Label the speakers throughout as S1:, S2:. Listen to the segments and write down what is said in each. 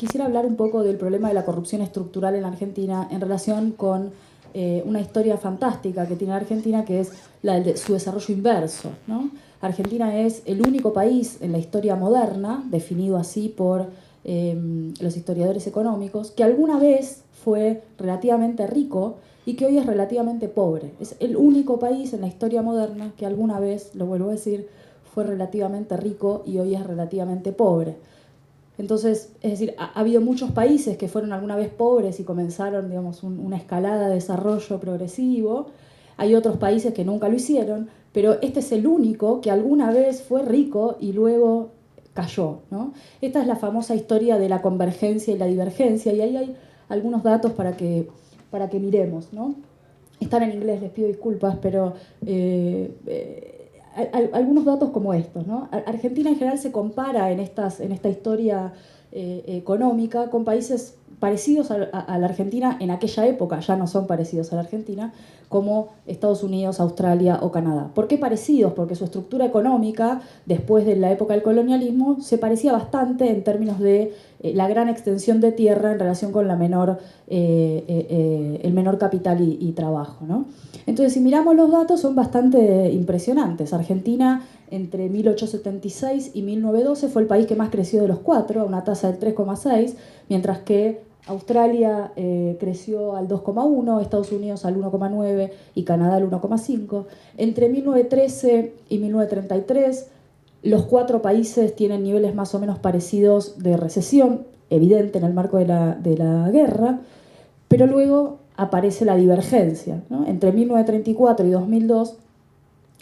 S1: quisiera hablar un poco del problema de la corrupción estructural en la Argentina en relación con una historia fantástica que tiene la Argentina, que es la de su desarrollo inverso, ¿no? Argentina es el único país en la historia moderna, definido así por los historiadores económicos, que alguna vez fue relativamente rico y que hoy es relativamente pobre. Es el único país en la historia moderna que alguna vez, lo vuelvo a decir, fue relativamente rico y hoy es relativamente pobre. Entonces, es decir, ha habido muchos países que fueron alguna vez pobres y comenzaron, digamos, una escalada de desarrollo progresivo. Hay otros países que nunca lo hicieron, pero este es el único que alguna vez fue rico y luego cayó, ¿no? Esta es la famosa historia de la convergencia y la divergencia, y ahí hay algunos datos para que miremos, ¿no? Están en inglés, les pido disculpas, pero algunos datos como estos, ¿no? Argentina en general se compara en esta historia económica con países parecidos a la Argentina en aquella época, ya no son parecidos a la Argentina, como Estados Unidos, Australia o Canadá. ¿Por qué parecidos? Porque su estructura económica, después de la época del colonialismo, se parecía bastante en términos de la gran extensión de tierra en relación con el menor capital y trabajo, ¿no? Entonces, si miramos los datos, son bastante impresionantes. Argentina, entre 1876 y 1912, fue el país que más creció de los cuatro, a una tasa del 3,6, mientras que Australia creció al 2,1, Estados Unidos al 1,9 y Canadá al 1,5. Entre 1913 y 1933, los cuatro países tienen niveles más o menos parecidos de recesión, evidente en el marco de la guerra, pero luego aparece la divergencia, ¿no? Entre 1934 y 2002,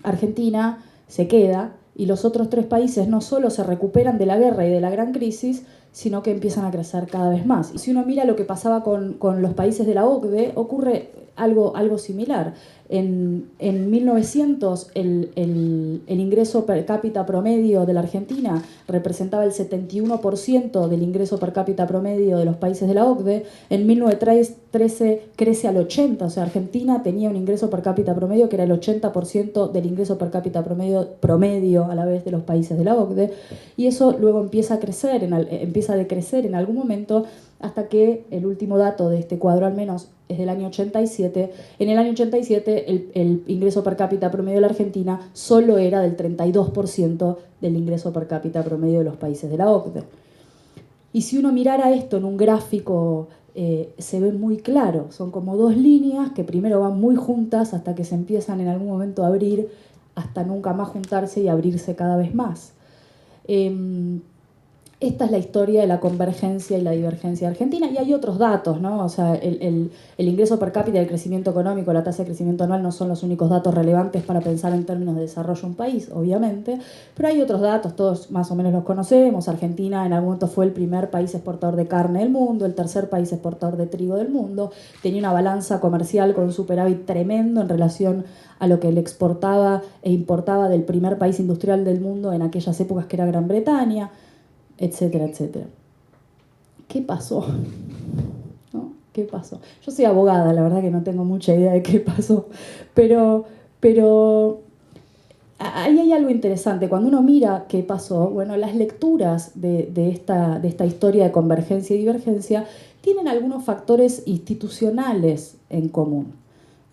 S1: Argentina se queda y los otros tres países no solo se recuperan de la guerra y de la gran crisis, sino que empiezan a crecer cada vez más. Y si uno mira lo que pasaba con los países de la OCDE, ocurre algo similar. En 1900 el ingreso per cápita promedio de la Argentina representaba el 71% del ingreso per cápita promedio de los países de la OCDE. En 1913 crece al 80%, o sea, Argentina tenía un ingreso per cápita promedio que era el 80% del ingreso per cápita promedio a la vez de los países de la OCDE, y eso luego empieza a decrecer en algún momento, hasta que el último dato de este cuadro al menos es del año 87. En el año 87 el ingreso per cápita promedio de la Argentina solo era del 32% del ingreso per cápita promedio de los países de la OCDE. Y si uno mirara esto en un gráfico, se ve muy claro. Son como dos líneas que primero van muy juntas hasta que se empiezan en algún momento a abrir, hasta nunca más juntarse y abrirse cada vez más. Esta es la historia de la convergencia y la divergencia de Argentina, y hay otros datos, ¿no? O sea, el ingreso per cápita y el crecimiento económico, la tasa de crecimiento anual no son los únicos datos relevantes para pensar en términos de desarrollo de un país, obviamente, pero hay otros datos, todos más o menos los conocemos. Argentina en algún momento fue el primer país exportador de carne del mundo, el tercer país exportador de trigo del mundo, tenía una balanza comercial con un superávit tremendo en relación a lo que le exportaba e importaba del primer país industrial del mundo en aquellas épocas, que era Gran Bretaña, etcétera, etcétera. ¿Qué pasó? ¿No? ¿Qué pasó? Yo soy abogada, la verdad que no tengo mucha idea de qué pasó, pero ahí hay algo interesante. Cuando uno mira qué pasó, bueno, las lecturas de esta historia de convergencia y divergencia tienen algunos factores institucionales en común.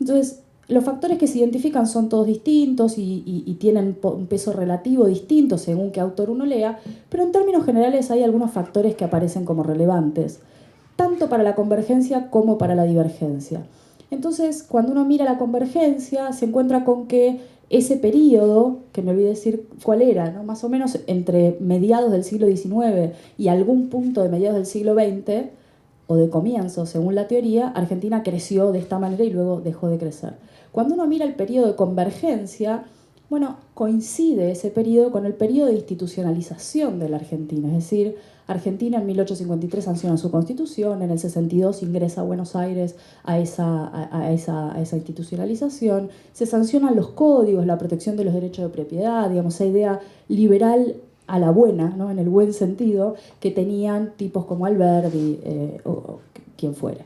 S1: Entonces, los factores que se identifican son todos distintos y tienen un peso relativo distinto según qué autor uno lea, pero en términos generales hay algunos factores que aparecen como relevantes, tanto para la convergencia como para la divergencia. Entonces, cuando uno mira la convergencia, se encuentra con que ese periodo, que me olvidé decir cuál era, ¿no? Más o menos entre mediados del siglo XIX y algún punto de mediados del siglo XX, o de comienzo, según la teoría, Argentina creció de esta manera y luego dejó de crecer. Cuando uno mira el periodo de convergencia, bueno, coincide ese periodo con el periodo de institucionalización de la Argentina. Es decir, Argentina en 1853 sanciona su constitución, en el 62 ingresa a Buenos Aires a esa institucionalización, se sancionan los códigos, la protección de los derechos de propiedad, digamos, esa idea liberal a la buena, ¿no? En el buen sentido, que tenían tipos como Alberdi o quien fuera.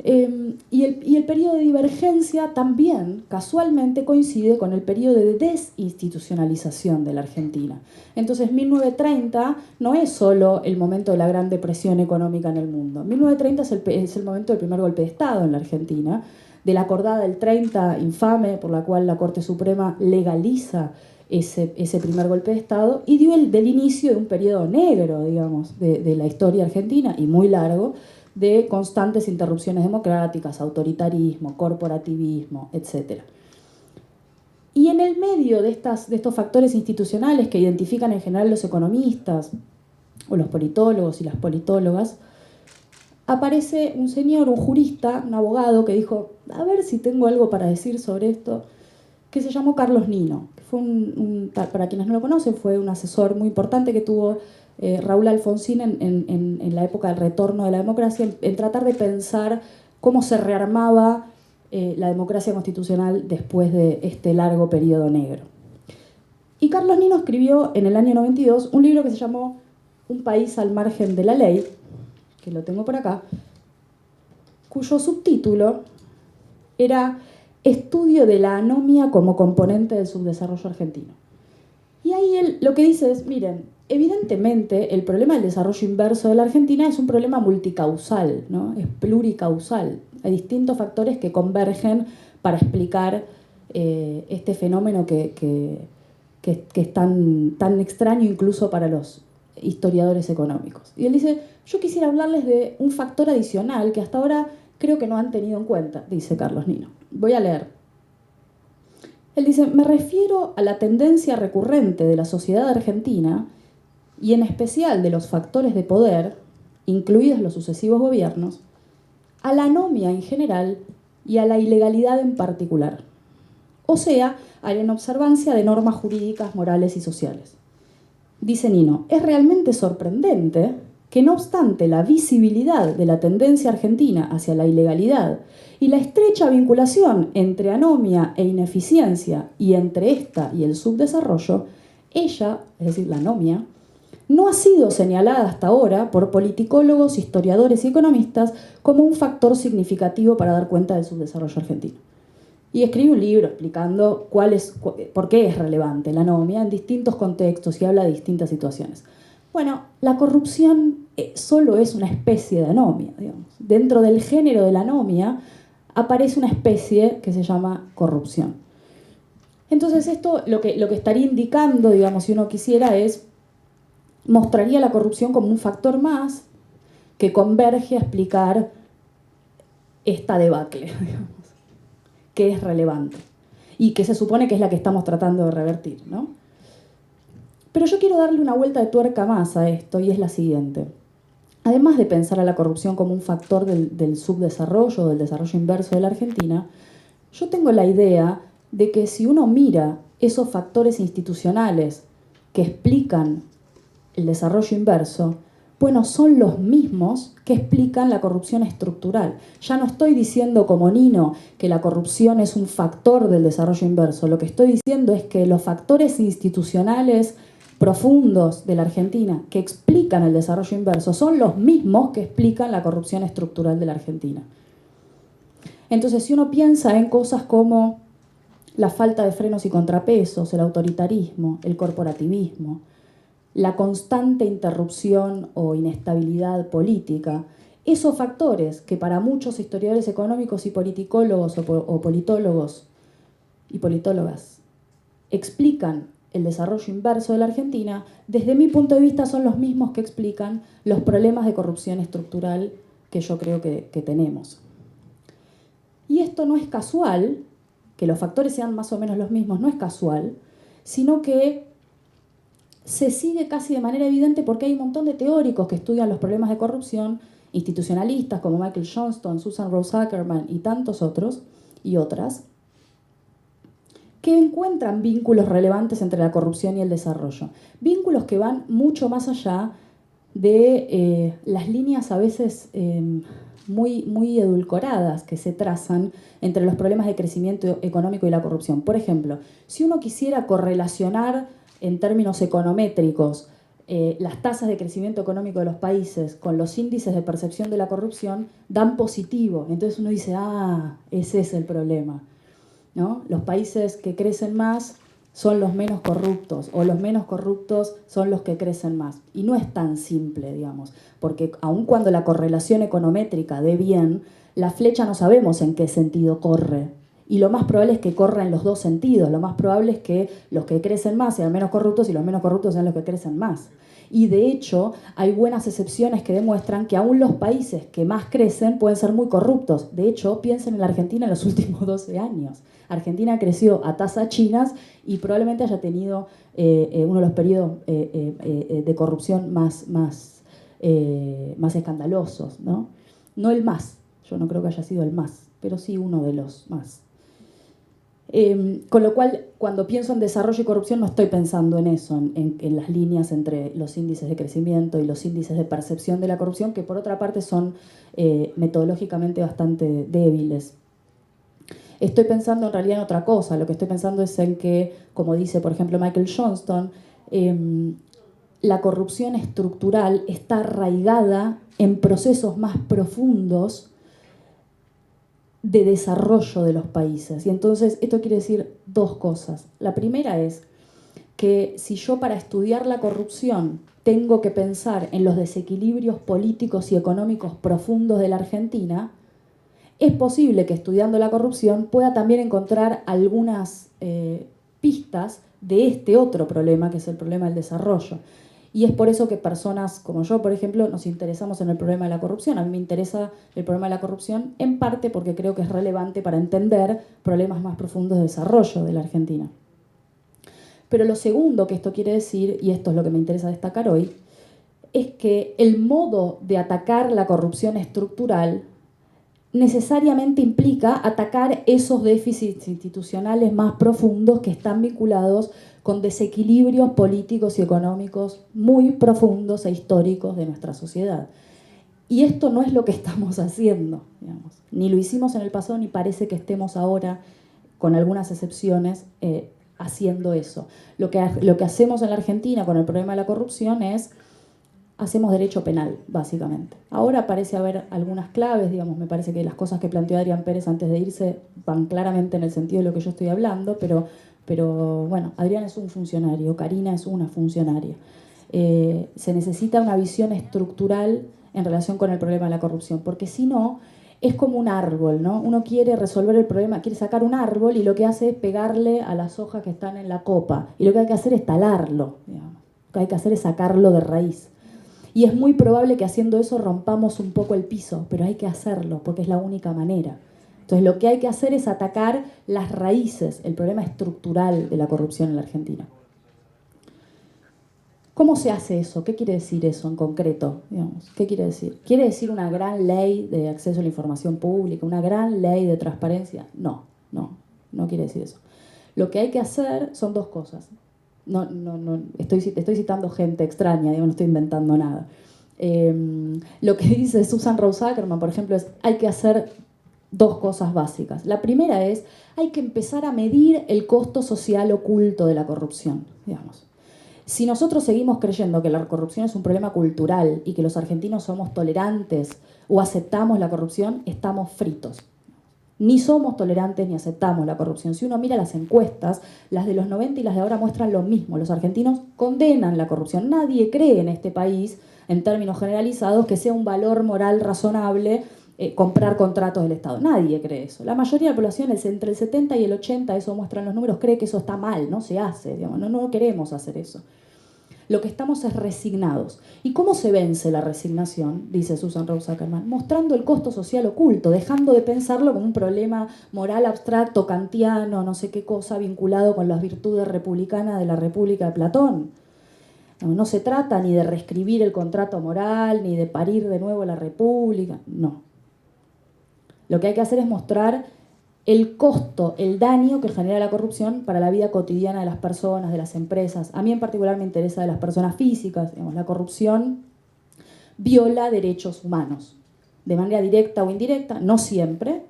S1: Y el periodo de divergencia también, casualmente, coincide con el periodo de desinstitucionalización de la Argentina. Entonces, 1930 no es solo el momento de la Gran Depresión económica en el mundo. 1930 es el momento del primer golpe de Estado en la Argentina, de la acordada del 30 infame, por la cual la Corte Suprema legaliza ese primer golpe de Estado, y dio del inicio de un periodo negro, digamos, de la historia argentina, y muy largo, de constantes interrupciones democráticas, autoritarismo, corporativismo, etc. Y en el medio de estos factores institucionales que identifican en general los economistas, o los politólogos y las politólogas, aparece un señor, un jurista, un abogado, que dijo, a ver si tengo algo para decir sobre esto, que se llamó Carlos Nino. Que fue para quienes no lo conocen, fue un asesor muy importante que tuvo Raúl Alfonsín en la época del retorno de la democracia, en tratar de pensar cómo se rearmaba la democracia constitucional después de este largo periodo negro. Y Carlos Nino escribió en el año 92 un libro que se llamó Un país al margen de la ley, que lo tengo por acá, cuyo subtítulo era Estudio de la anomia como componente del subdesarrollo argentino. Y ahí él lo que dice es, miren, evidentemente el problema del desarrollo inverso de la Argentina es un problema multicausal, ¿no? Es pluricausal. Hay distintos factores que convergen para explicar este fenómeno que es tan extraño incluso para los historiadores económicos. Y él dice, yo quisiera hablarles de un factor adicional que hasta ahora creo que no han tenido en cuenta, dice Carlos Nino. Voy a leer. Él dice, me refiero a la tendencia recurrente de la sociedad argentina y en especial de los factores de poder, incluidos los sucesivos gobiernos, a la anomia en general y a la ilegalidad en particular. O sea, a la inobservancia de normas jurídicas, morales y sociales. Dice Nino, es realmente sorprendente que no obstante la visibilidad de la tendencia argentina hacia la ilegalidad y la estrecha vinculación entre anomia e ineficiencia y entre esta y el subdesarrollo, ella, es decir, la anomia, no ha sido señalada hasta ahora por politicólogos, historiadores y economistas como un factor significativo para dar cuenta del subdesarrollo argentino. Y escribe un libro explicando por qué es relevante la anomia en distintos contextos y habla de distintas situaciones. Bueno, la corrupción solo es una especie de anomia, digamos. Dentro del género de la anomia aparece una especie que se llama corrupción. Entonces esto lo que estaría indicando, digamos, si uno quisiera, mostraría la corrupción como un factor más que converge a explicar esta debacle, digamos, que es relevante y que se supone que es la que estamos tratando de revertir, ¿no? Pero yo quiero darle una vuelta de tuerca más a esto, y es la siguiente. Además de pensar a la corrupción como un factor del subdesarrollo, del desarrollo inverso de la Argentina, yo tengo la idea de que si uno mira esos factores institucionales que explican el desarrollo inverso, bueno, son los mismos que explican la corrupción estructural. Ya no estoy diciendo como Nino que la corrupción es un factor del desarrollo inverso. Lo que estoy diciendo es que los factores institucionales profundos de la Argentina que explican el desarrollo inverso son los mismos que explican la corrupción estructural de la Argentina. Entonces, si uno piensa en cosas como la falta de frenos y contrapesos, el autoritarismo, el corporativismo, la constante interrupción o inestabilidad política, esos factores que para muchos historiadores económicos y politicólogos o politólogos y politólogas explican el desarrollo inverso de la Argentina, desde mi punto de vista son los mismos que explican los problemas de corrupción estructural que yo creo que tenemos. Y esto no es casual, que los factores sean más o menos los mismos, no es casual, sino que se sigue casi de manera evidente porque hay un montón de teóricos que estudian los problemas de corrupción, institucionalistas como Michael Johnston, Susan Rose Ackerman y tantos otros y otras, que encuentran vínculos relevantes entre la corrupción y el desarrollo. Vínculos que van mucho más allá de las líneas a veces muy edulcoradas que se trazan entre los problemas de crecimiento económico y la corrupción. Por ejemplo, si uno quisiera correlacionar en términos econométricos las tasas de crecimiento económico de los países con los índices de percepción de la corrupción dan positivo. Entonces uno dice, ah, ese es el problema, ¿no? Los países que crecen más son los menos corruptos, o los menos corruptos son los que crecen más. Y no es tan simple, digamos, porque aun cuando la correlación econométrica dé bien, la flecha no sabemos en qué sentido corre. Y lo más probable es que corra en los dos sentidos. Lo más probable es que los que crecen más sean menos corruptos y los menos corruptos sean los que crecen más. Y de hecho, hay buenas excepciones que demuestran que aún los países que más crecen pueden ser muy corruptos. De hecho, piensen en la Argentina en los últimos 12 años. Argentina creció a tasas chinas y probablemente haya tenido uno de los periodos de corrupción más escandalosos, ¿no? No el más, yo no creo que haya sido el más, pero sí uno de los más. Con lo cual, cuando pienso en desarrollo y corrupción, no estoy pensando en eso, en las líneas entre los índices de crecimiento y los índices de percepción de la corrupción, que por otra parte son metodológicamente bastante débiles. Estoy pensando en realidad en otra cosa. Lo que estoy pensando es en que, como dice por ejemplo Michael Johnston, la corrupción estructural está arraigada en procesos más profundos de desarrollo de los países. Y entonces esto quiere decir dos cosas. La primera es que si yo para estudiar la corrupción tengo que pensar en los desequilibrios políticos y económicos profundos de la Argentina, es posible que estudiando la corrupción pueda también encontrar algunas pistas de este otro problema, que es el problema del desarrollo. Y es por eso que personas como yo, por ejemplo, nos interesamos en el problema de la corrupción. A mí me interesa el problema de la corrupción en parte porque creo que es relevante para entender problemas más profundos de desarrollo de la Argentina. Pero lo segundo que esto quiere decir, y esto es lo que me interesa destacar hoy, es que el modo de atacar la corrupción estructural necesariamente implica atacar esos déficits institucionales más profundos que están vinculados con desequilibrios políticos y económicos muy profundos e históricos de nuestra sociedad. Y esto no es lo que estamos haciendo, digamos. Ni lo hicimos en el pasado, ni parece que estemos ahora, con algunas excepciones, haciendo eso. Lo que hacemos en la Argentina con el problema de la corrupción es hacemos derecho penal, básicamente. Ahora parece haber algunas claves, digamos, me parece que las cosas que planteó Adrián Pérez antes de irse van claramente en el sentido de lo que yo estoy hablando, pero bueno, Adrián es un funcionario, Karina es una funcionaria. Se necesita una visión estructural en relación con el problema de la corrupción, porque si no, es como un árbol, ¿no? Uno quiere resolver el problema, quiere sacar un árbol y lo que hace es pegarle a las hojas que están en la copa, y lo que hay que hacer es talarlo, digamos. Lo que hay que hacer es sacarlo de raíz. Y es muy probable que haciendo eso rompamos un poco el piso, pero hay que hacerlo porque es la única manera. Entonces lo que hay que hacer es atacar las raíces, el problema estructural de la corrupción en la Argentina. ¿Cómo se hace eso? ¿Qué quiere decir eso en concreto? Digamos, ¿qué quiere decir? ¿Quiere decir una gran ley de acceso a la información pública, una gran ley de transparencia? No quiere decir eso. Lo que hay que hacer son dos cosas. No, estoy citando gente extraña, digo, no estoy inventando nada. Lo que dice Susan Rose Ackerman, por ejemplo, es hay que hacer dos cosas básicas. La primera es hay que empezar a medir el costo social oculto de la corrupción, digamos. Si nosotros seguimos creyendo que la corrupción es un problema cultural y que los argentinos somos tolerantes o aceptamos la corrupción, estamos fritos. Ni somos tolerantes ni aceptamos la corrupción. Si uno mira las encuestas, las de los 90 y las de ahora muestran lo mismo. Los argentinos condenan la corrupción. Nadie cree en este país, en términos generalizados, que sea un valor moral razonable comprar contratos del Estado. Nadie cree eso. La mayoría de la población, entre el 70 y el 80, eso muestran los números, cree que eso está mal, no se hace. Digamos, no queremos hacer eso. Lo que estamos es resignados. ¿Y cómo se vence la resignación? Dice Susan Rose Ackerman. Mostrando el costo social oculto, dejando de pensarlo como un problema moral abstracto, kantiano, no sé qué cosa, vinculado con las virtudes republicanas de la República de Platón. No se trata ni de reescribir el contrato moral, ni de parir de nuevo la República. No. Lo que hay que hacer es mostrar el costo, el daño que genera la corrupción para la vida cotidiana de las personas, de las empresas. A mí en particular me interesa de las personas físicas. Digamos, la corrupción viola derechos humanos, de manera directa o indirecta, no siempre,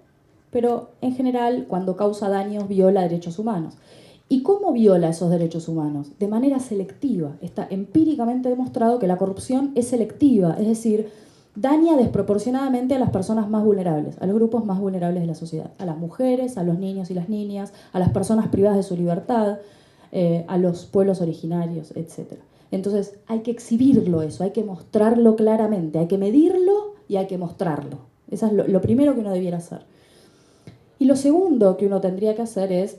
S1: pero en general cuando causa daños viola derechos humanos. ¿Y cómo viola esos derechos humanos? De manera selectiva. Está empíricamente demostrado que la corrupción es selectiva, es decir, daña desproporcionadamente a las personas más vulnerables, a los grupos más vulnerables de la sociedad, a las mujeres, a los niños y las niñas, a las personas privadas de su libertad, a los pueblos originarios, etc. Entonces hay que exhibirlo eso, hay que mostrarlo claramente, hay que medirlo y hay que mostrarlo. Eso es lo primero que uno debiera hacer. Y lo segundo que uno tendría que hacer es,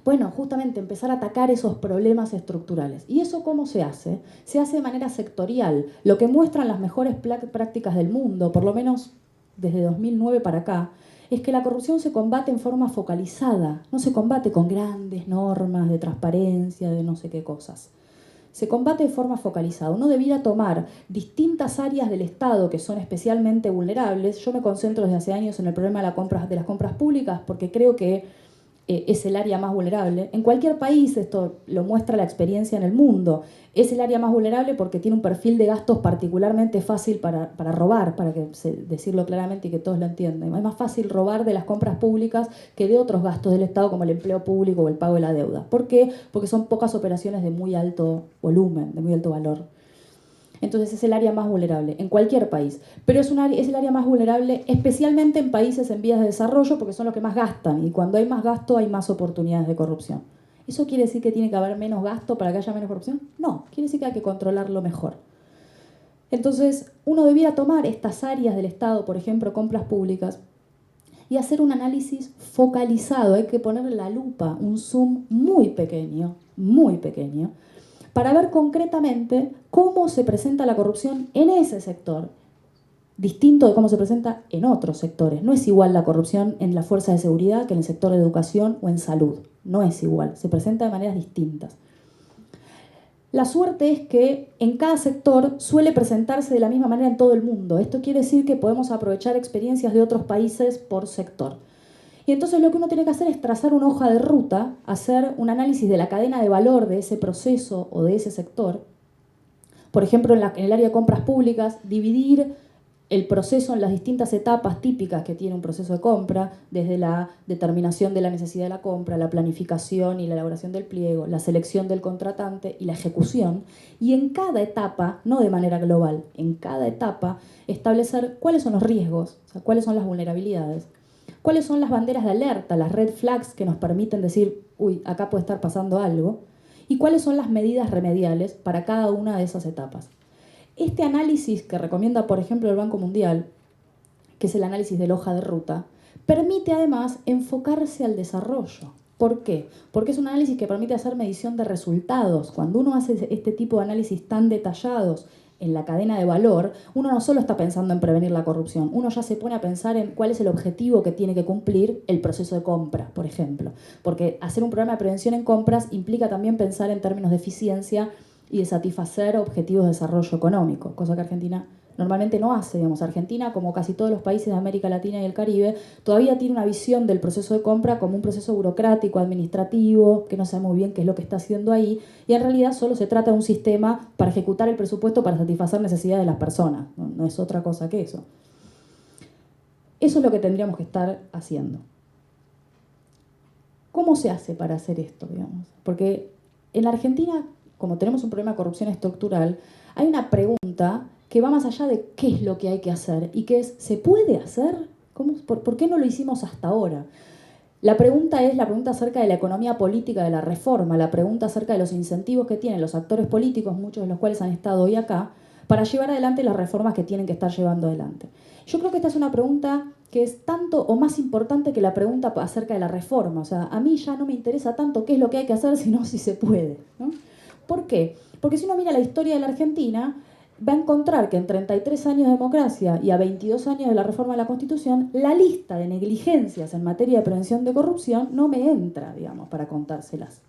S1: bueno, justamente empezar a atacar esos problemas estructurales. ¿Y eso cómo se hace? Se hace de manera sectorial. Lo que muestran las mejores prácticas del mundo, por lo menos desde 2009 para acá, es que la corrupción se combate en forma focalizada. No se combate con grandes normas de transparencia, de no sé qué cosas. Se combate de forma focalizada. Uno debiera tomar distintas áreas del Estado que son especialmente vulnerables. Yo me concentro desde hace años en el problema de las compras públicas porque creo que es el área más vulnerable. En cualquier país, esto lo muestra la experiencia en el mundo, es el área más vulnerable porque tiene un perfil de gastos particularmente fácil para robar, para decirlo claramente y que todos lo entiendan. Es más fácil robar de las compras públicas que de otros gastos del Estado como el empleo público o el pago de la deuda. ¿Por qué? Porque son pocas operaciones de muy alto volumen, de muy alto valor. Entonces es el área más vulnerable en cualquier país, pero es el área más vulnerable especialmente en países en vías de desarrollo porque son los que más gastan y cuando hay más gasto hay más oportunidades de corrupción. ¿Eso quiere decir que tiene que haber menos gasto para que haya menos corrupción? No, quiere decir que hay que controlarlo mejor. Entonces uno debiera tomar estas áreas del Estado, por ejemplo, compras públicas, y hacer un análisis focalizado. Hay que ponerle la lupa, un zoom muy pequeño, para ver concretamente cómo se presenta la corrupción en ese sector, distinto de cómo se presenta en otros sectores. No es igual la corrupción en la fuerza de seguridad que en el sector de educación o en salud. No es igual, se presenta de maneras distintas. La suerte es que en cada sector suele presentarse de la misma manera en todo el mundo. Esto quiere decir que podemos aprovechar experiencias de otros países por sector. Y entonces lo que uno tiene que hacer es trazar una hoja de ruta, hacer un análisis de la cadena de valor de ese proceso o de ese sector. Por ejemplo, en el área de compras públicas, dividir el proceso en las distintas etapas típicas que tiene un proceso de compra, desde la determinación de la necesidad de la compra, la planificación y la elaboración del pliego, la selección del contratante y la ejecución. Y en cada etapa, no de manera global, en cada etapa establecer cuáles son los riesgos, o sea, cuáles son las vulnerabilidades, cuáles son las banderas de alerta, las red flags que nos permiten decir, uy, acá puede estar pasando algo, y cuáles son las medidas remediales para cada una de esas etapas. Este análisis que recomienda, por ejemplo, el Banco Mundial, que es el análisis de la hoja de ruta, permite además enfocarse al desarrollo. ¿Por qué? Porque es un análisis que permite hacer medición de resultados. Cuando uno hace este tipo de análisis tan detallados en la cadena de valor, uno no solo está pensando en prevenir la corrupción, uno ya se pone a pensar en cuál es el objetivo que tiene que cumplir el proceso de compra, por ejemplo. Porque hacer un programa de prevención en compras implica también pensar en términos de eficiencia y de satisfacer objetivos de desarrollo económico, cosa que Argentina normalmente no hace. Digamos, Argentina, como casi todos los países de América Latina y el Caribe, todavía tiene una visión del proceso de compra como un proceso burocrático, administrativo, que no sabe muy bien qué es lo que está haciendo ahí, y en realidad solo se trata de un sistema para ejecutar el presupuesto para satisfacer necesidades de las personas, no es otra cosa que eso. Eso es lo que tendríamos que estar haciendo. ¿Cómo se hace para hacer esto, digamos? Porque en la Argentina, como tenemos un problema de corrupción estructural, hay una pregunta que va más allá de qué es lo que hay que hacer y que es, ¿se puede hacer? ¿Por qué no lo hicimos hasta ahora? La pregunta es la pregunta acerca de la economía política de la reforma, la pregunta acerca de los incentivos que tienen los actores políticos, muchos de los cuales han estado hoy acá, para llevar adelante las reformas que tienen que estar llevando adelante. Yo creo que esta es una pregunta que es tanto o más importante que la pregunta acerca de la reforma. O sea, a mí ya no me interesa tanto qué es lo que hay que hacer, sino si se puede, ¿no? ¿Por qué? Porque si uno mira la historia de la Argentina, va a encontrar que en 33 años de democracia y a 22 años de la reforma de la Constitución, la lista de negligencias en materia de prevención de corrupción no me entra, digamos, para contárselas.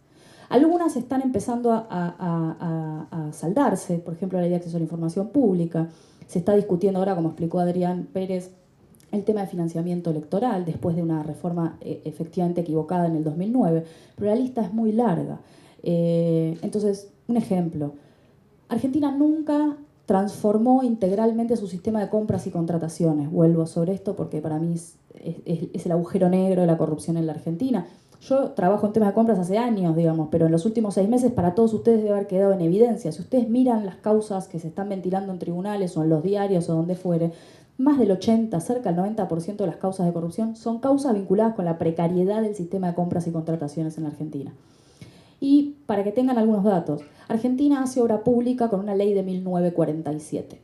S1: Algunas están empezando a saldarse, por ejemplo, la ley de acceso a la información pública. Se está discutiendo ahora, como explicó Adrián Pérez, el tema de financiamiento electoral, después de una reforma efectivamente equivocada en el 2009, pero la lista es muy larga. Entonces, un ejemplo. Argentina nunca transformó integralmente su sistema de compras y contrataciones. Vuelvo sobre esto porque para mí es el agujero negro de la corrupción en la Argentina. Yo trabajo en temas de compras hace años, digamos, pero en los últimos 6 meses para todos ustedes debe haber quedado en evidencia. Si ustedes miran las causas que se están ventilando en tribunales o en los diarios o donde fuere, más del 80, cerca del 90% de las causas de corrupción son causas vinculadas con la precariedad del sistema de compras y contrataciones en la Argentina. Y para que tengan algunos datos, Argentina hace obra pública con una ley de 1947.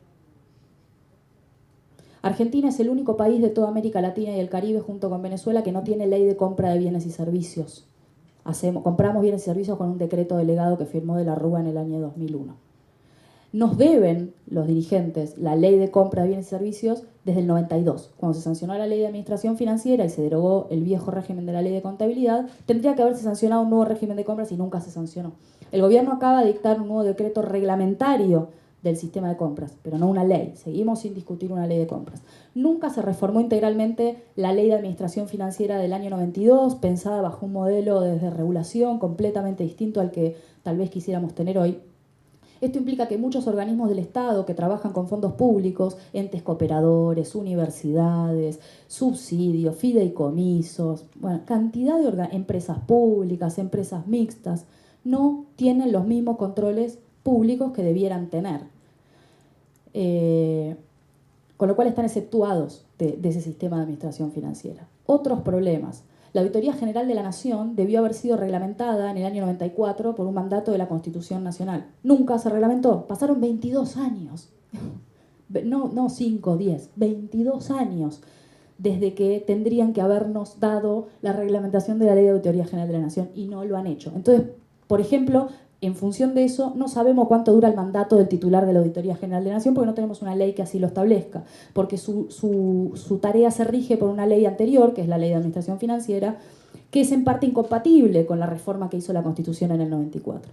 S1: Argentina es el único país de toda América Latina y el Caribe, junto con Venezuela, que no tiene ley de compra de bienes y servicios. Compramos bienes y servicios con un decreto delegado que firmó de la Rúa en el año 2001. Nos deben los dirigentes la ley de compra de bienes y servicios desde el 92, cuando se sancionó la ley de administración financiera y se derogó el viejo régimen de la ley de contabilidad. Tendría que haberse sancionado un nuevo régimen de compras y nunca se sancionó. El gobierno acaba de dictar un nuevo decreto reglamentario del sistema de compras, pero no una ley. Seguimos sin discutir una ley de compras. Nunca se reformó integralmente la ley de administración financiera del año 92, pensada bajo un modelo de regulación completamente distinto al que tal vez quisiéramos tener hoy. Esto implica que muchos organismos del Estado que trabajan con fondos públicos, entes cooperadores, universidades, subsidios, fideicomisos, bueno, cantidad de empresas públicas, empresas mixtas, no tienen los mismos controles públicos que debieran tener. Con lo cual están exceptuados de ese sistema de administración financiera. Otros problemas. La Auditoría General de la Nación debió haber sido reglamentada en el año 94 por un mandato de la Constitución Nacional. Nunca se reglamentó. Pasaron 22 años. No 5, 10, 22 años desde que tendrían que habernos dado la reglamentación de la Ley de Auditoría General de la Nación y no lo han hecho. Entonces, por ejemplo, en función de eso, no sabemos cuánto dura el mandato del titular de la Auditoría General de la Nación porque no tenemos una ley que así lo establezca, porque su tarea se rige por una ley anterior, que es la Ley de Administración Financiera, que es en parte incompatible con la reforma que hizo la Constitución en el 94.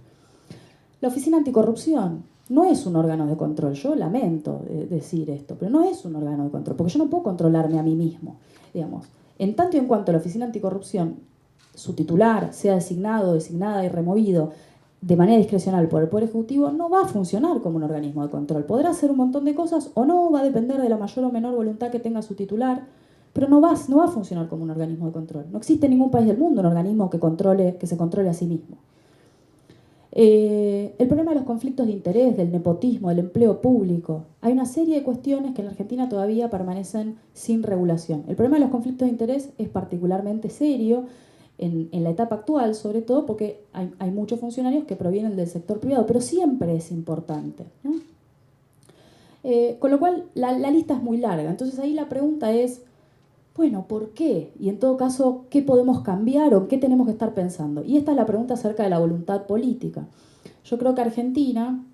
S1: La Oficina Anticorrupción no es un órgano de control. Yo lamento decir esto, pero no es un órgano de control, porque yo no puedo controlarme a mí mismo, digamos. En tanto y en cuanto la Oficina Anticorrupción, su titular, sea designado, designada y removido de manera discrecional por el Poder Ejecutivo, no va a funcionar como un organismo de control. Podrá hacer un montón de cosas o no, va a depender de la mayor o menor voluntad que tenga su titular, pero no va a funcionar como un organismo de control. No existe en ningún país del mundo un organismo que se controle a sí mismo. El problema de los conflictos de interés, del nepotismo, del empleo público. Hay una serie de cuestiones que en la Argentina todavía permanecen sin regulación. El problema de los conflictos de interés es particularmente serio en la etapa actual, sobre todo porque hay muchos funcionarios que provienen del sector privado, pero siempre es importante, ¿no? Con lo cual, la lista es muy larga. Entonces ahí la pregunta es, bueno, ¿por qué? Y en todo caso, ¿qué podemos cambiar o qué tenemos que estar pensando? Y esta es la pregunta acerca de la voluntad política. Yo creo que Argentina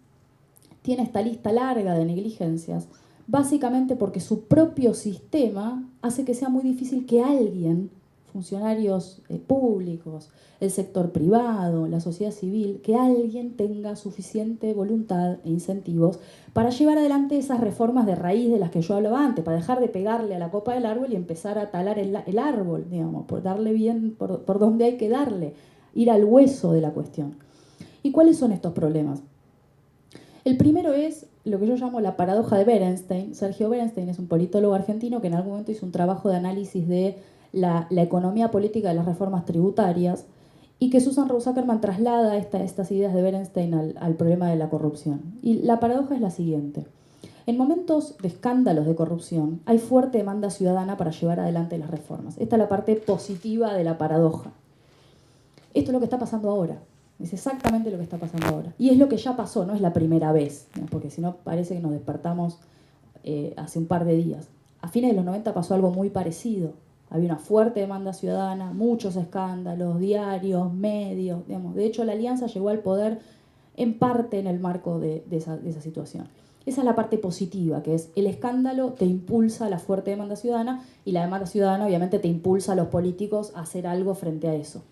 S1: tiene esta lista larga de negligencias, básicamente porque su propio sistema hace que sea muy difícil que alguien, funcionarios públicos, el sector privado, la sociedad civil, que alguien tenga suficiente voluntad e incentivos para llevar adelante esas reformas de raíz de las que yo hablaba antes, para dejar de pegarle a la copa del árbol y empezar a talar el árbol, digamos, por darle bien por donde hay que darle, ir al hueso de la cuestión. ¿Y cuáles son estos problemas? El primero es lo que yo llamo la paradoja de Berenstein. Sergio Berenstein es un politólogo argentino que en algún momento hizo un trabajo de análisis de la economía política de las reformas tributarias y que Susan Rose Ackerman traslada estas ideas de Berenstein al problema de la corrupción. Y la paradoja es la siguiente. En momentos de escándalos de corrupción hay fuerte demanda ciudadana para llevar adelante las reformas. Esta es la parte positiva de la paradoja. Esto es lo que está pasando ahora. Es exactamente lo que está pasando ahora. Y es lo que ya pasó, no es la primera vez, ¿no? Porque si no parece que nos despertamos hace un par de días. A fines de los 90 pasó algo muy parecido. Había una fuerte demanda ciudadana, muchos escándalos, diarios, medios, digamos. De hecho, la Alianza llegó al poder en parte en el marco de esa situación. Esa es la parte positiva, que es el escándalo te impulsa a la fuerte demanda ciudadana y la demanda ciudadana obviamente te impulsa a los políticos a hacer algo frente a eso.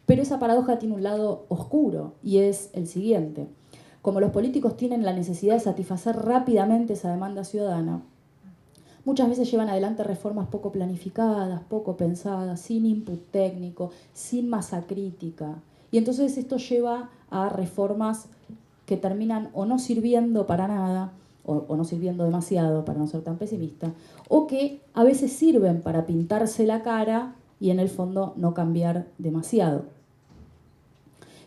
S1: Pero esa paradoja tiene un lado oscuro y es el siguiente. Como los políticos tienen la necesidad de satisfacer rápidamente esa demanda ciudadana, muchas veces llevan adelante reformas poco planificadas, poco pensadas, sin input técnico, sin masa crítica. Y entonces esto lleva a reformas que terminan o no sirviendo para nada, o no sirviendo demasiado, para no ser tan pesimista, o que a veces sirven para pintarse la cara y en el fondo no cambiar demasiado.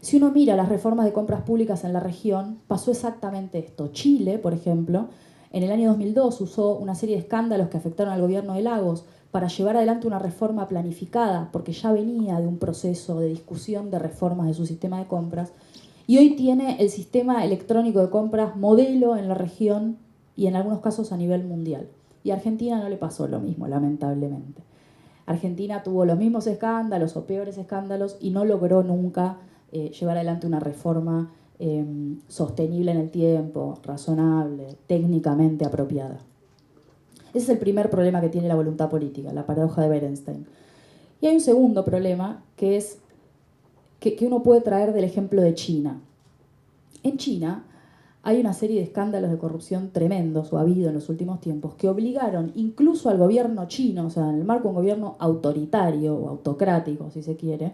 S1: Si uno mira las reformas de compras públicas en la región, pasó exactamente esto. Chile, por ejemplo, en el año 2002 usó una serie de escándalos que afectaron al gobierno de Lagos para llevar adelante una reforma planificada, porque ya venía de un proceso de discusión de reformas de su sistema de compras, y hoy tiene el sistema electrónico de compras modelo en la región y en algunos casos a nivel mundial. Y a Argentina no le pasó lo mismo, lamentablemente. Argentina tuvo los mismos escándalos o peores escándalos y no logró nunca llevar adelante una reforma sostenible en el tiempo, razonable, técnicamente apropiada. Ese es el primer problema que tiene la voluntad política, la paradoja de Berenstein. Y hay un segundo problema que es que uno puede traer del ejemplo de China. En China hay una serie de escándalos de corrupción tremendos, o ha habido en los últimos tiempos, que obligaron incluso al gobierno chino, o sea, en el marco de un gobierno autoritario o autocrático, si se quiere,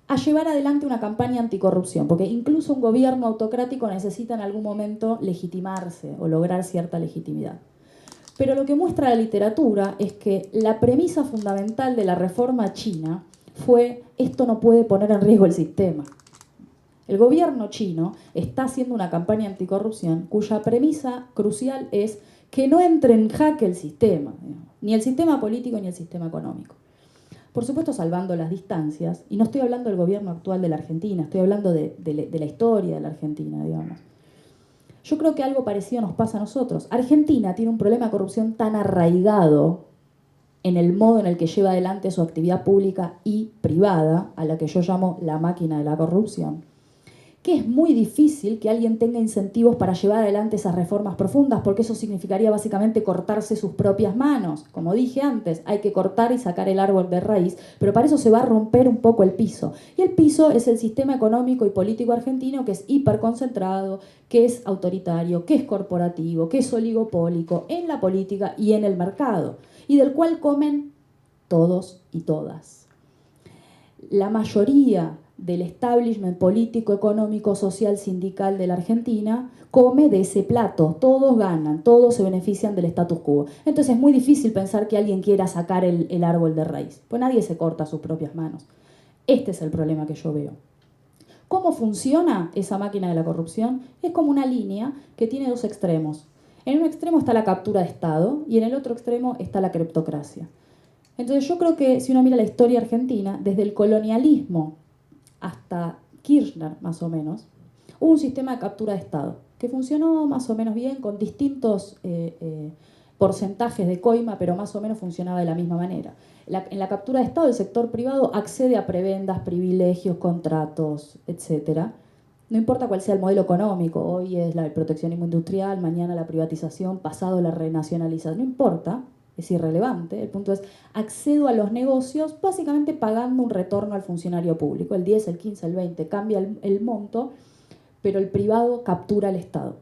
S1: a llevar adelante una campaña anticorrupción, porque incluso un gobierno autocrático necesita en algún momento legitimarse o lograr cierta legitimidad. Pero lo que muestra la literatura es que la premisa fundamental de la reforma china fue: esto no puede poner en riesgo el sistema. El gobierno chino está haciendo una campaña anticorrupción cuya premisa crucial es que no entre en jaque el sistema, ni el sistema político ni el sistema económico. Por supuesto, salvando las distancias, y no estoy hablando del gobierno actual de la Argentina, estoy hablando de la historia de la Argentina, digamos. Yo creo que algo parecido nos pasa a nosotros. Argentina tiene un problema de corrupción tan arraigado en el modo en el que lleva adelante su actividad pública y privada, a la que yo llamo la máquina de la corrupción, que es muy difícil que alguien tenga incentivos para llevar adelante esas reformas profundas, porque eso significaría básicamente cortarse sus propias manos. Como dije antes, hay que cortar y sacar el árbol de raíz, pero para eso se va a romper un poco el piso. Y el piso es el sistema económico y político argentino, que es hiperconcentrado, que es autoritario, que es corporativo, que es oligopólico en la política y en el mercado, y del cual comen todos y todas. La mayoría del establishment político, económico, social, sindical de la Argentina come de ese plato. Todos ganan, todos se benefician del status quo. Entonces es muy difícil pensar que alguien quiera sacar el árbol de raíz, pues nadie se corta sus propias manos. Este es el problema que yo veo. ¿Cómo funciona esa máquina de la corrupción? Es como una línea que tiene dos extremos. En un extremo está la captura de Estado y en el otro extremo está la cleptocracia. Entonces yo creo que si uno mira la historia argentina, desde el colonialismo hasta Kirchner, más o menos, hubo un sistema de captura de Estado que funcionó más o menos bien, con distintos porcentajes de coima, pero más o menos funcionaba de la misma manera. En la captura de Estado, el sector privado accede a prebendas, privilegios, contratos, etc. No importa cuál sea el modelo económico, hoy es el proteccionismo industrial, mañana la privatización, pasado la renacionalización, no importa, es irrelevante. El punto es: accedo a los negocios básicamente pagando un retorno al funcionario público, el 10, el 15, el 20, cambia el monto, pero el privado captura al Estado.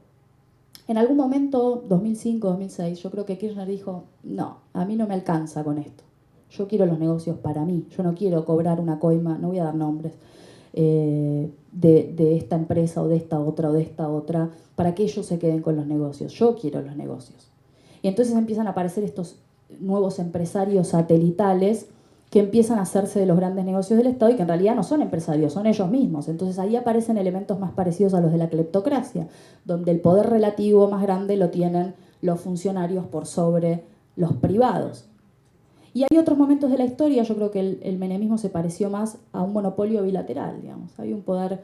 S1: En algún momento, 2005, 2006, yo creo que Kirchner dijo: no, a mí no me alcanza con esto. Yo quiero los negocios para mí, yo no quiero cobrar una coima, no voy a dar nombres, de esta empresa o de esta otra, para que ellos se queden con los negocios. Yo quiero los negocios. Y entonces empiezan a aparecer estos nuevos empresarios satelitales que empiezan a hacerse de los grandes negocios del Estado y que en realidad no son empresarios, son ellos mismos. Entonces ahí aparecen elementos más parecidos a los de la cleptocracia, donde el poder relativo más grande lo tienen los funcionarios por sobre los privados. Y hay otros momentos de la historia, yo creo que el menemismo se pareció más a un monopolio bilateral, digamos. Hay un poder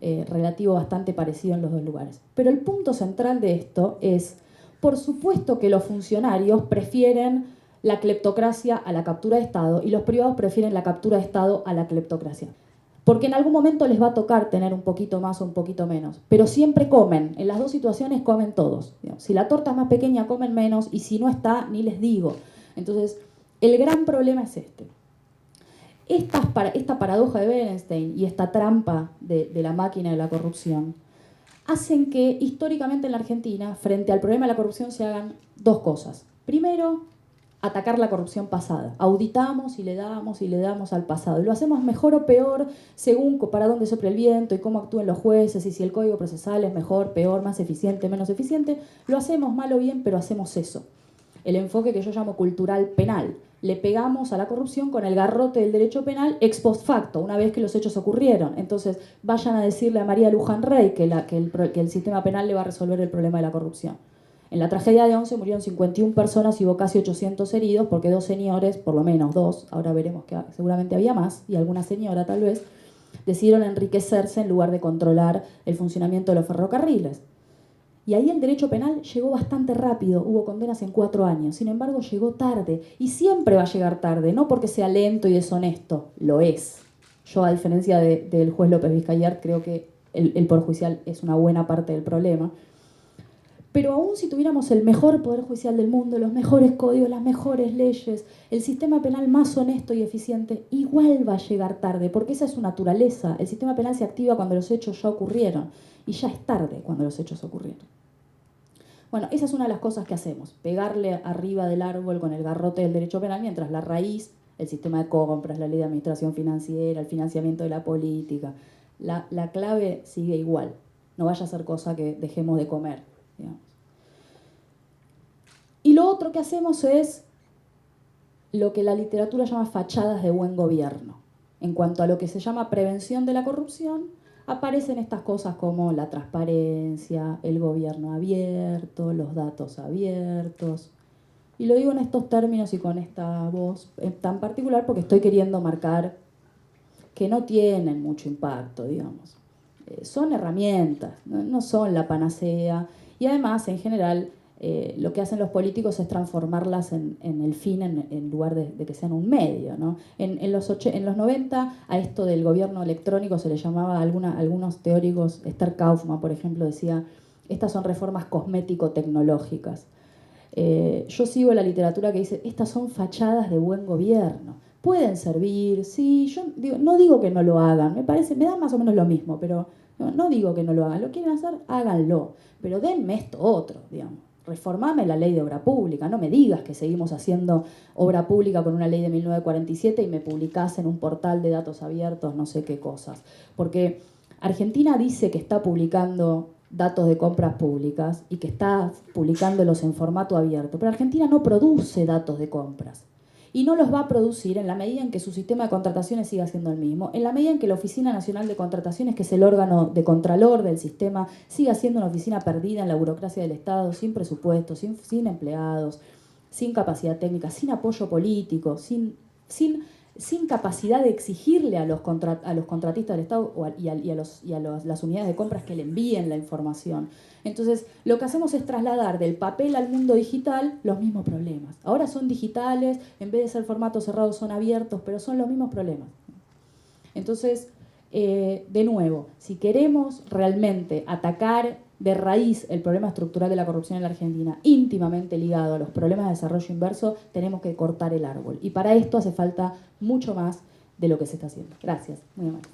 S1: relativo bastante parecido en los dos lugares. Pero el punto central de esto es: por supuesto que los funcionarios prefieren la cleptocracia a la captura de Estado y los privados prefieren la captura de Estado a la cleptocracia. Porque en algún momento les va a tocar tener un poquito más o un poquito menos. Pero siempre comen, en las dos situaciones comen todos. Si la torta es más pequeña, comen menos, y si no está, ni les digo. Entonces, el gran problema es este. Esta paradoja de Berenstein y esta trampa de la máquina de la corrupción hacen que históricamente en la Argentina, frente al problema de la corrupción, se hagan dos cosas. Primero, atacar la corrupción pasada. Auditamos y le damos al pasado. Y lo hacemos mejor o peor según para dónde sopla el viento y cómo actúen los jueces, y si el código procesal es mejor, peor, más eficiente, menos eficiente. Lo hacemos mal o bien, pero hacemos eso. el enfoque que yo llamo cultural penal. Le pegamos a la corrupción con el garrote del derecho penal ex post facto, una vez que los hechos ocurrieron. Entonces, vayan a decirle a María Luján Rey que el sistema penal le va a resolver el problema de la corrupción. En la tragedia de Once murieron 51 personas y hubo casi 800 heridos porque dos señores, por lo menos dos, ahora veremos que seguramente había más, y alguna señora tal vez, decidieron enriquecerse en lugar de controlar el funcionamiento de los ferrocarriles. Y ahí el derecho penal llegó bastante rápido, hubo condenas en 4 años, sin embargo llegó tarde, y siempre va a llegar tarde, no porque sea lento y deshonesto, lo es. Yo, a diferencia del juez López Vizcayart, creo que el Poder Judicial es una buena parte del problema. Pero aún si tuviéramos el mejor Poder Judicial del mundo, los mejores códigos, las mejores leyes, el sistema penal más honesto y eficiente, igual va a llegar tarde, porque esa es su naturaleza. El sistema penal se activa cuando los hechos ya ocurrieron, y ya es tarde cuando los hechos ocurrieron. Bueno, esa es una de las cosas que hacemos, pegarle arriba del árbol con el garrote del derecho penal, mientras la raíz, el sistema de compras, la ley de administración financiera, el financiamiento de la política, la clave sigue igual. No vaya a ser cosa que dejemos de comer, digamos. Y lo otro que hacemos es lo que la literatura llama fachadas de buen gobierno. En cuanto a lo que se llama prevención de la corrupción, aparecen estas cosas como la transparencia, el gobierno abierto, los datos abiertos. Y lo digo en estos términos y con esta voz tan particular porque estoy queriendo marcar que no tienen mucho impacto, digamos. Son herramientas, no son la panacea. Y además, en general, lo que hacen los políticos es transformarlas en el fin en lugar de que sean un medio, ¿no? En los 90 a esto del gobierno electrónico se le llamaba, algunos teóricos, Esther Kaufmann, por ejemplo, decía, estas son reformas cosmético-tecnológicas. Yo sigo la literatura que dice, estas son fachadas de buen gobierno. Pueden servir, sí, yo no digo que no lo hagan, me da más o menos lo mismo, pero no digo que no lo hagan, lo quieren hacer, háganlo, pero denme esto otro, digamos. Reformame la ley de obra pública, no me digas que seguimos haciendo obra pública con una ley de 1947 y me publicás en un portal de datos abiertos no sé qué cosas. Porque Argentina dice que está publicando datos de compras públicas y que está publicándolos en formato abierto, pero Argentina no produce datos de compras. Y no los va a producir en la medida en que su sistema de contrataciones siga siendo el mismo, en la medida en que la Oficina Nacional de Contrataciones, que es el órgano de contralor del sistema, siga siendo una oficina perdida en la burocracia del Estado, sin presupuesto, sin empleados, sin capacidad técnica, sin apoyo político, sin capacidad de exigirle a los contratistas del Estado y a las unidades de compras que le envíen la información. Entonces, lo que hacemos es trasladar del papel al mundo digital los mismos problemas. Ahora son digitales, en vez de ser formatos cerrados son abiertos, pero son los mismos problemas. Entonces, de nuevo, si queremos realmente atacar de raíz el problema estructural de la corrupción en la Argentina, íntimamente ligado a los problemas de desarrollo inverso, tenemos que cortar el árbol. Y para esto hace falta mucho más de lo que se está haciendo. Gracias. Muy amable.